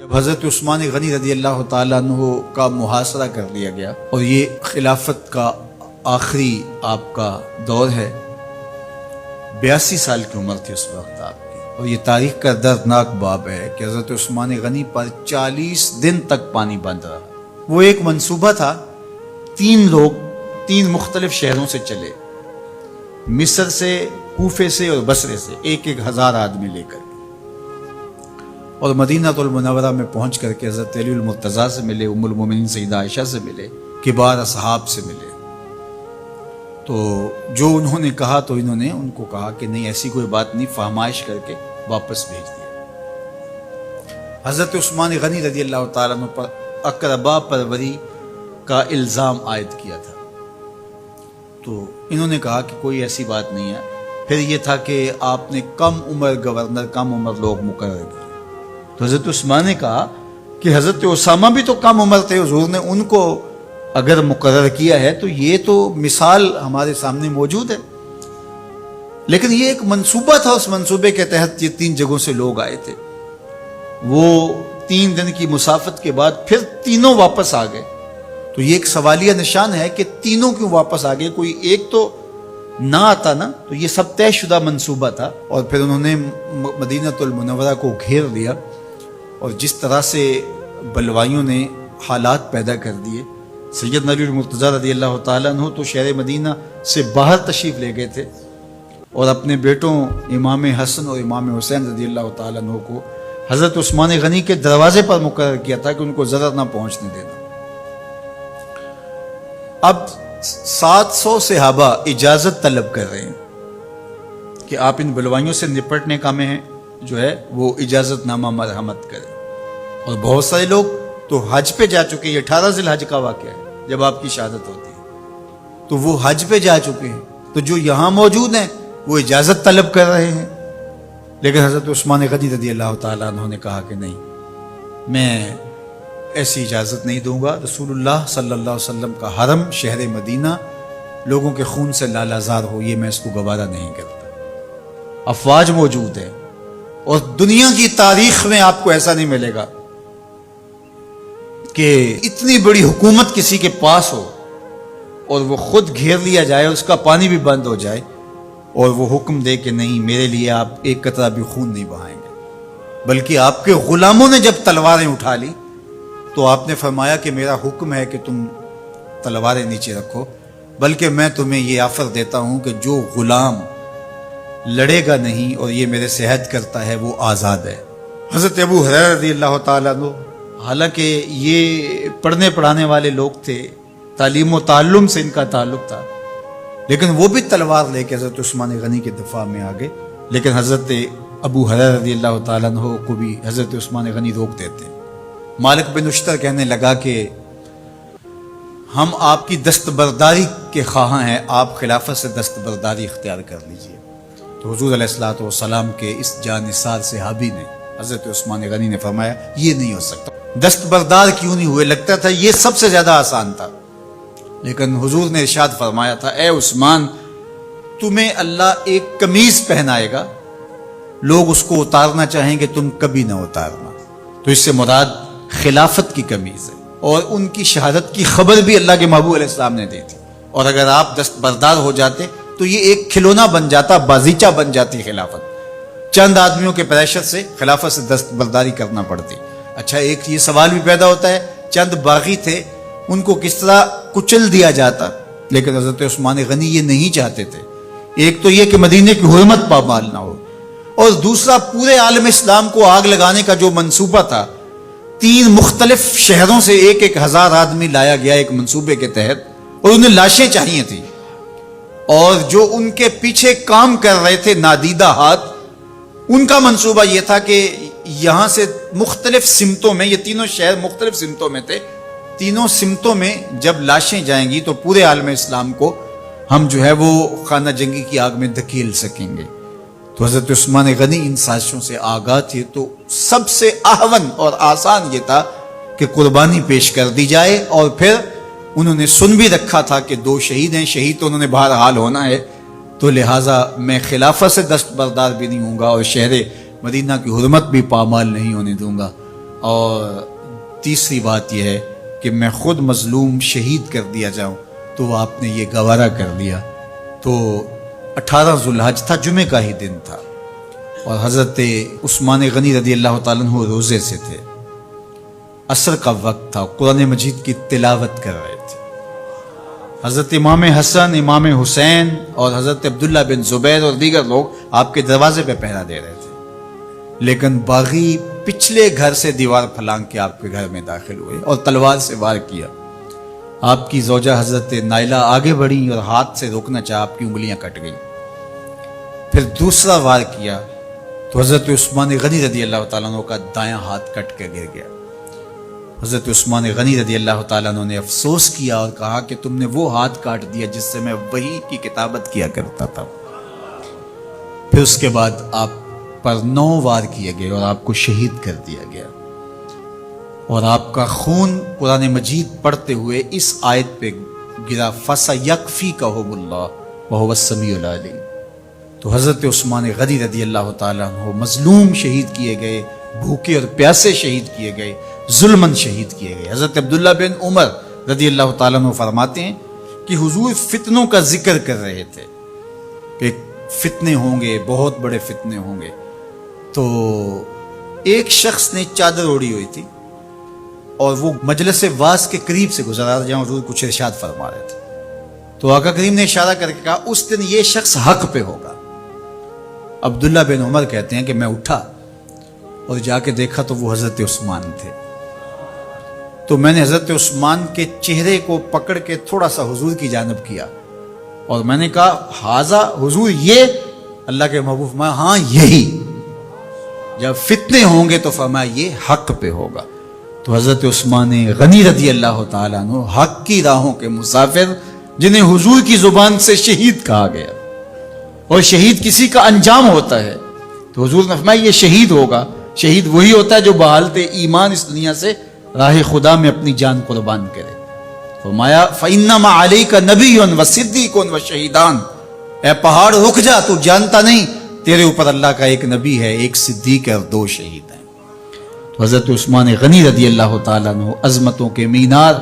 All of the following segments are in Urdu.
جب حضرت عثمان غنی رضی اللہ تعالیٰ عنہ کا محاصرہ کر لیا گیا اور یہ خلافت کا آخری آپ کا دور ہے، 82 سال کی عمر تھی اس وقت آپ کی، اور یہ تاریخ کا دردناک باب ہے کہ حضرت عثمان غنی پر 40 دن تک پانی بند رہا۔ وہ ایک منصوبہ تھا، 3 لوگ 3 مختلف شہروں سے چلے، مصر سے، کوفے سے اور بصرے سے، 1000 آدمی لے کر، اور مدینہ المنورہ میں پہنچ کر کے حضرت علی المرتضیٰ سے ملے، ام المومنین سیدہ عائشہ سے ملے، کبار اصحاب سے ملے۔ تو جو انہوں نے کہا تو انہوں نے ان کو کہا کہ نہیں، ایسی کوئی بات نہیں، فہمائش کر کے واپس بھیج دیا۔ حضرت عثمان غنی رضی اللہ تعالیٰ عنہ پر اقربا پروری کا الزام عائد کیا تھا، تو انہوں نے کہا کہ کوئی ایسی بات نہیں ہے۔ پھر یہ تھا کہ آپ نے کم عمر گورنر، کم عمر لوگ مقرر کیے، تو حضرت عثمان نے کہا کہ حضرت اسامہ بھی تو کم عمر تھے، حضور نے ان کو اگر مقرر کیا ہے تو یہ تو مثال ہمارے سامنے موجود ہے، لیکن یہ ایک منصوبہ تھا، اس منصوبے کے تحت یہ 3 جگہوں سے لوگ آئے تھے۔ وہ 3 دن کی مسافت کے بعد پھر تینوں واپس آ گئے، تو یہ ایک سوالیہ نشان ہے کہ تینوں کیوں واپس آ گئے، کوئی ایک تو نہ آتا نا، تو یہ سب طے شدہ منصوبہ تھا۔ اور پھر انہوں نے مدینہ المنورہ کو گھیر لیا، اور جس طرح سے بلوائیوں نے حالات پیدا کر دیے، سید علی المرتضیٰ رضی اللہ تعالیٰ عنہ تو شہر مدینہ سے باہر تشریف لے گئے تھے، اور اپنے بیٹوں امام حسن اور امام حسین رضی اللہ تعالیٰ عنہ کو حضرت عثمان غنی کے دروازے پر مقرر کیا تھا کہ ان کو ضرر نہ پہنچنے دینا۔ اب 700 صحابہ اجازت طلب کر رہے ہیں کہ آپ ان بلوائیوں سے نپٹنے کا میں جو ہے وہ اجازت نامہ مرحمت کریں، اور بہت سارے لوگ تو حج پہ جا چکے ہیں۔ 18 ذی الحج کا واقعہ ہے جب آپ کی شہادت ہوتی ہے، تو وہ حج پہ جا چکے ہیں، تو جو یہاں موجود ہیں وہ اجازت طلب کر رہے ہیں، لیکن حضرت عثمان غنی رضی اللہ تعالیٰ عنہ نے کہا کہ نہیں، میں ایسی اجازت نہیں دوں گا۔ رسول اللہ صلی اللہ علیہ وسلم کا حرم شہر مدینہ لوگوں کے خون سے لالازار ہو، یہ میں اس کو گوارا نہیں کرتا۔ افواج موجود ہے، اور دنیا کی تاریخ میں آپ کو ایسا نہیں ملے گا کہ اتنی بڑی حکومت کسی کے پاس ہو اور وہ خود گھیر لیا جائے، اس کا پانی بھی بند ہو جائے، اور وہ حکم دے کہ نہیں، میرے لیے آپ ایک قطرہ بھی خون نہیں بہائیں گے۔ بلکہ آپ کے غلاموں نے جب تلواریں اٹھا لی تو آپ نے فرمایا کہ میرا حکم ہے کہ تم تلواریں نیچے رکھو، بلکہ میں تمہیں یہ آفر دیتا ہوں کہ جو غلام لڑے گا نہیں اور یہ میرے سے عہد کرتا ہے وہ آزاد ہے۔ حضرت ابو ہریرہ رضی اللہ تعالیٰ عنہ، حالانکہ یہ پڑھنے پڑھانے والے لوگ تھے، تعلیم و تعلم سے ان کا تعلق تھا، لیکن وہ بھی تلوار لے کے حضرت عثمان غنی کے دفاع میں آ گئے، لیکن حضرت ابو ہریرہ رضی اللہ تعالیٰ عنہ کو بھی حضرت عثمان غنی روک دیتے ہیں۔ مالک بن اشتر کہنے لگا کہ ہم آپ کی دستبرداری کے خواہاں ہیں، آپ خلافت سے دستبرداری اختیار کر لیجئے۔ تو حضور علیہ الصلوۃ والسلام کے اس جانثار صحابی نے، حضرت عثمان غنی نے فرمایا یہ نہیں ہو سکتا۔ دستبردار کیوں نہیں ہوئے؟ لگتا تھا یہ سب سے زیادہ آسان تھا، لیکن حضور نے ارشاد فرمایا تھا، اے عثمان، تمہیں اللہ ایک قمیض پہنائے گا، لوگ اس کو اتارنا چاہیں گے، تم کبھی نہ اتارنا۔ تو اس سے مراد خلافت کی قمیض ہے، اور ان کی شہادت کی خبر بھی اللہ کے محبوب علیہ السلام نے دی تھی، اور اگر آپ دستبردار ہو جاتے تو یہ ایک کھلونا بن جاتا، بازیچہ بن جاتی خلافت۔ چند آدمیوں کے پریشر سے خلافت سے دستبرداری کرنا پڑتی۔ اچھا، ایک یہ سوال بھی پیدا ہوتا ہے، چند باغی تھے، ان کو کس طرح کچل دیا جاتا؟ لیکن حضرت عثمان غنی یہ نہیں چاہتے تھے۔ ایک تو یہ کہ مدینے کی حرمت پامال نہ ہو، اور دوسرا پورے عالم اسلام کو آگ لگانے کا جو منصوبہ تھا، 3 مختلف شہروں سے 1000 آدمی لایا گیا ایک منصوبے کے تحت، اور انہیں لاشیں چاہیے تھیں، اور جو ان کے پیچھے کام کر رہے تھے نادیدہ ہاتھ، ان کا منصوبہ یہ تھا کہ یہاں سے مختلف سمتوں میں، یہ تینوں شہر مختلف سمتوں میں تھے، تینوں سمتوں میں جب لاشیں جائیں گی تو پورے عالم اسلام کو ہم جو ہے وہ خانہ جنگی کی آگ میں دھکیل سکیں گے۔ تو حضرت عثمان غنی ان سازشوں سے آگاہ تھے، تو سب سے اہون اور آسان یہ تھا کہ قربانی پیش کر دی جائے، اور پھر انہوں نے سن بھی رکھا تھا کہ 2 شہید ہیں، شہید تو انہوں نے بہرحال ہونا ہے، تو لہٰذا میں خلافت سے دستبردار بھی نہیں ہوں گا، اور شہر مدینہ کی حرمت بھی پامال نہیں ہونے دوں گا۔ اور تیسری بات یہ ہے کہ میں خود مظلوم شہید کر دیا جاؤں، تو آپ نے یہ گوارا کر لیا۔ تو 18 ذوالحج تھا، جمعے کا ہی دن تھا، اور حضرت عثمان غنی رضی اللہ تعالیٰ عنہ روزے سے تھے، عصر کا وقت تھا، قرآن مجید کی تلاوت کر رہے تھے۔ حضرت امام حسن، امام حسین اور حضرت عبداللہ بن زبیر اور دیگر لوگ آپ کے دروازے پہ پہرا دے رہے تھے، لیکن باغی پچھلے گھر سے دیوار پھلانگ کے آپ کے گھر میں داخل ہوئے اور تلوار سے وار کیا۔ آپ کی زوجہ حضرت نائلہ آگے بڑھی اور ہاتھ سے روکنا چاہا، آپ کی انگلیاں کٹ گئیں۔ پھر دوسرا وار کیا تو حضرت عثمان غنی رضی اللہ تعالیٰ عنہ کا دایاں ہاتھ کٹ کے گر گیا۔ حضرت عثمان غنی رضی اللہ تعالیٰ عنہ نے افسوس کیا اور کہا کہ تم نے وہ ہاتھ کاٹ دیا جس سے میں وحی کی کتابت کیا کرتا تھا۔ پھر اس کے بعد آپ پر 9 وار کیے گئے اور آپ کو شہید کر دیا گیا، اور آپ کا خون قرآن مجید پڑھتے ہوئے اس آیت پہ گرا، فَسَيَكْفِيكَهُمُ اللَّهُ وَهُوَ السَّمِيعُ الْعَلِيمُ۔ تو حضرت عثمان غنی رضی اللہ تعالیٰ عنہ مظلوم شہید کیے گئے، بھوکے اور پیاسے شہید کیے گئے، ظلمن شہید کیے گئے۔ حضرت عبداللہ بن عمر رضی اللہ تعالیٰ عنہ فرماتے ہیں کہ حضور فتنوں کا ذکر کر رہے تھے کہ فتنے ہوں گے، بہت بڑے فتنے ہوں گے۔ تو ایک شخص نے چادر اوڑھی ہوئی تھی اور وہ مجلس واعظ کے قریب سے گزرا جہاں حضور کچھ ارشاد فرما رہے تھے، تو آقا کریم نے اشارہ کر کے کہا اس دن یہ شخص حق پہ ہوگا۔ عبداللہ بن عمر کہتے ہیں کہ میں اٹھا اور جا کے دیکھا تو وہ حضرت عثمان تھے۔ تو میں نے حضرت عثمان کے چہرے کو پکڑ کے تھوڑا سا حضور کی جانب کیا اور میں نے کہا حاضہ حضور، یہ اللہ کے محبوب میں، ہاں یہی، جب فتنے ہوں گے تو فرمایا یہ حق پہ ہوگا۔ تو حضرت عثمان غنی رضی اللہ تعالیٰ عنہ حق کی راہوں کے مسافر، جنہیں حضور کی زبان سے شہید کہا گیا، اور شہید کسی کا انجام ہوتا ہے، تو حضور نے فرمایا یہ شہید ہوگا۔ شہید وہی ہوتا ہے جو بحالت ایمان اس دنیا سے راہ خدا میں اپنی جان قربان کرے۔ فرمایا فَإِنَّمَا عَلَيْكَ نَبِيٌّ وَصِدِّيقٌ وَشَهِيدَانٌ، اے پہاڑ رک جا، تو جانتا نہیں تیرے اوپر اللہ کا ایک نبی ہے، ایک صدیق ہے اور 2 شہید ہیں۔ تو حضرت عثمان غنی رضی اللہ تعالیٰ عنہ عظمتوں کے مینار،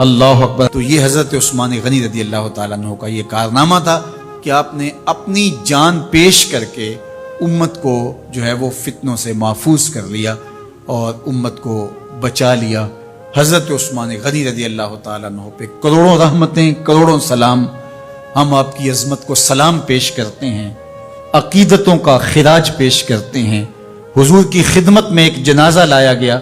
اللہ اکبر۔ تو یہ حضرت عثمان غنی رضی اللہ تعالیٰ عنہ کا یہ کارنامہ تھا کہ آپ نے اپنی جان پیش کر کے امت کو جو ہے وہ فتنوں سے محفوظ کر لیا اور امت کو بچا لیا۔ حضرت عثمان غنی رضی اللہ تعالیٰ عنہ پہ کروڑوں رحمتیں، کروڑوں سلام۔ ہم آپ کی عظمت کو سلام پیش کرتے ہیں، عقیدتوں کا خراج پیش کرتے ہیں۔ حضور کی خدمت میں ایک جنازہ لایا گیا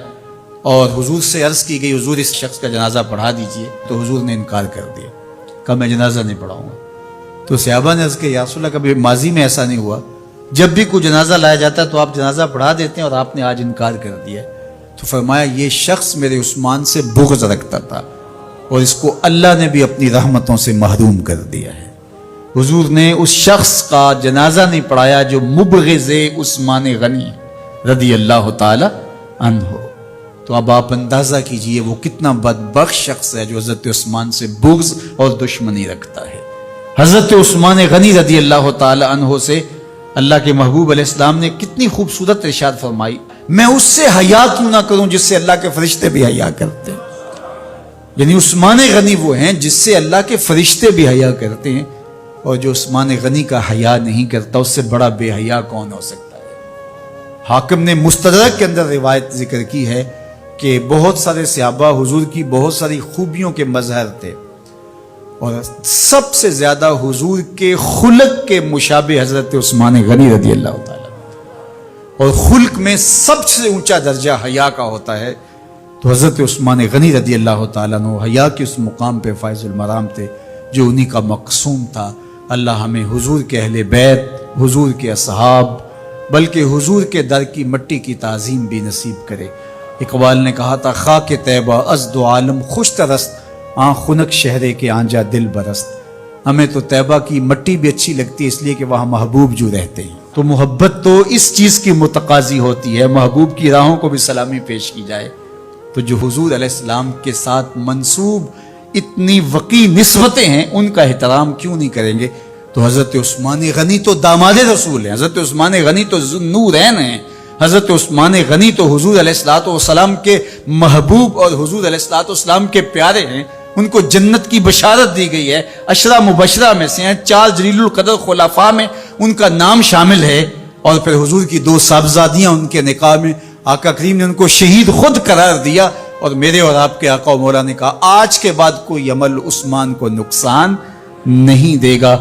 اور حضور سے عرض کی گئی حضور اس شخص کا جنازہ پڑھا دیجئے، تو حضور نے انکار کر دیا، کہا میں جنازہ نہیں پڑھاؤں گا۔ تو صحابہ نے عرض کیا یا رسول اللہ، کبھی ماضی میں ایسا نہیں ہوا، جب بھی کوئی جنازہ لایا جاتا ہے تو آپ جنازہ پڑھا دیتے ہیں اور آپ نے آج انکار کر دیا۔ تو فرمایا یہ شخص میرے عثمان سے بغض رکھتا تھا اور اس کو اللہ نے بھی اپنی رحمتوں سے محروم کر دیا ہے۔ حضور نے اس شخص کا جنازہ نہیں پڑھایا جو مبغض عثمان غنی رضی اللہ تعالی عنہ۔ تو اب آپ اندازہ کیجئے وہ کتنا بدبخت شخص ہے جو حضرت عثمان سے بغض اور دشمنی رکھتا ہے۔ حضرت عثمان غنی رضی اللہ تعالی عنہ سے اللہ کے محبوب علیہ السلام نے کتنی خوبصورت ارشاد فرمائی، میں اس سے حیا کیوں نہ کروں جس سے اللہ کے فرشتے بھی حیا کرتے ہیں۔ یعنی عثمان غنی وہ ہیں جس سے اللہ کے فرشتے بھی حیا کرتے ہیں، اور جو عثمان غنی کا حیا نہیں کرتا اس سے بڑا بے حیا کون ہو سکتا ہے۔ حاکم نے مستدرک کے اندر روایت ذکر کی ہے کہ بہت سارے صحابہ حضور کی بہت ساری خوبیوں کے مظہر تھے، اور سب سے زیادہ حضور کے خلق کے مشابہ حضرت عثمان غنی رضی اللہ تعالیٰ، اور خلق میں سب سے اونچا درجہ حیا کا ہوتا ہے، تو حضرت عثمان غنی رضی اللہ تعالیٰ عنہ حیا کے اس مقام پہ فائز المرام تھے جو انہی کا مقصوم تھا۔ اللہ ہمیں حضور کے اہل بیت، حضور کے اصحاب، بلکہ حضور کے در کی مٹی کی تعظیم بھی نصیب کرے۔ اقبال نے کہا تھا خاک طیبہ از دو عالم خوش ترست، آن خنک شہرے کے آنجا دل برست۔ ہمیں تو طیبہ کی مٹی بھی اچھی لگتی ہے اس لیے کہ وہاں محبوب جو رہتے ہیں، تو محبت تو اس چیز کی متقاضی ہوتی ہے، محبوب کی راہوں کو بھی سلامی پیش کی جائے۔ تو جو حضور علیہ السلام کے ساتھ منسوب اتنی وقی نسبتیں ہیں ان کا احترام کیوں نہیں کریں گے؟ تو حضرت عثمان غنی تو داماد رسول ہیں، حضرت عثمان غنی تو ذو النورین ہیں، حضرت عثمان غنی تو حضور علیہ الصلوۃ والسلام کے محبوب اور حضور علیہ الصلوۃ والسلام کے پیارے ہیں، ان کو جنت کی بشارت دی گئی ہے، عشرہ مبشرہ میں سے ہیں، 4 جلیل القدر خلفاء میں ان کا نام شامل ہے، اور پھر حضور کی 2 صاحبزادیاں ان کے نکاح میں آقا کریم نے ان کو شہید خود قرار دیا، اور میرے اور آپ کے آقا و مولا نے کہا آج کے بعد کوئی عمل عثمان کو نقصان نہیں دے گا۔